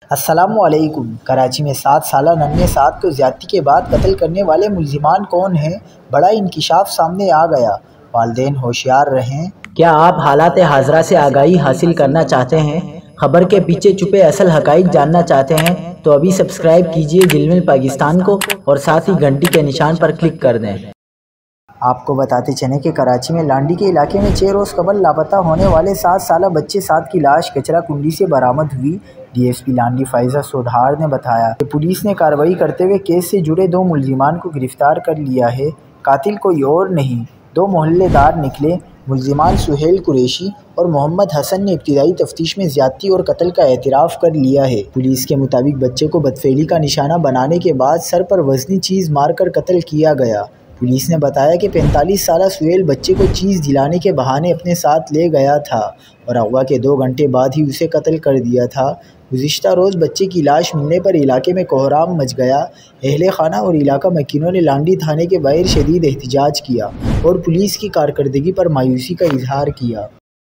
السلام علیکم۔ کراچی میں 7 سالہ ننھے سعد کو زیادتی کے بعد قتل کرنے والے ملزمان کون ہیں؟ بڑا انکشاف سامنے آ گیا۔ والدین ہوشیار رہیں۔ کیا آپ حالات حاضرہ سے آگاہی حاصل کرنا چاہتے ہیں؟ خبر کے پیچھے چھپے اصل حقائق جاننا چاہتے ہیں تو ابھی سبسکرائب کیجئے دل مل پاکستان کو اور ساتھ ہی گھنٹی کے نشان پر کلک کر دیں۔ آپ کو بتاتے چلیں کہ کراچی میں لانڈی کے علاقے میں 6 روز قبل لاپتہ ہونے والے 7 سالہ بچے سعد کی لاش کچرا کنڈی سے برآمد ہوئی۔ D S P Landi Faiza Sodhar نے بتایا کہ پولیس نے کارروائی کرتے ہوئے کیس سے جڑے 2 ملزمان کو گرفتار کر لیا ہے۔ قاتل کوئی اور نہیں، 2 محلے دار نکلے۔ ملزمان سہیل قریشی اور محمد حسن نے ابتدائی تفتیش میں زیادتی اور قتل کا اعتراف کر لیا ہے۔ پولیس کے مطابق بچے کو بدفعلی کا نشانہ بنانے کے بعد سر پر وزنی چیز مار کر قتل کیا گیا۔ پولیس نے بتایا کہ 45 سالہ سہیل بچے کو چیز دلانے کے بہانے اپنے ساتھ لے گیا تھا اور اغوا کے 2 گھنٹے بعد ہی اسے قتل کر دیا تھا۔ گزشتہ روز بچے کی لاش ملنے پر علاقے میں کوہرام مچ گیا۔ اہل خانہ اور علاقہ مکینوں نے لانڈی تھانے کے باہر شدید احتجاج کیا اور پولیس کی کارکردگی پر مایوسی کا اظہار کیا۔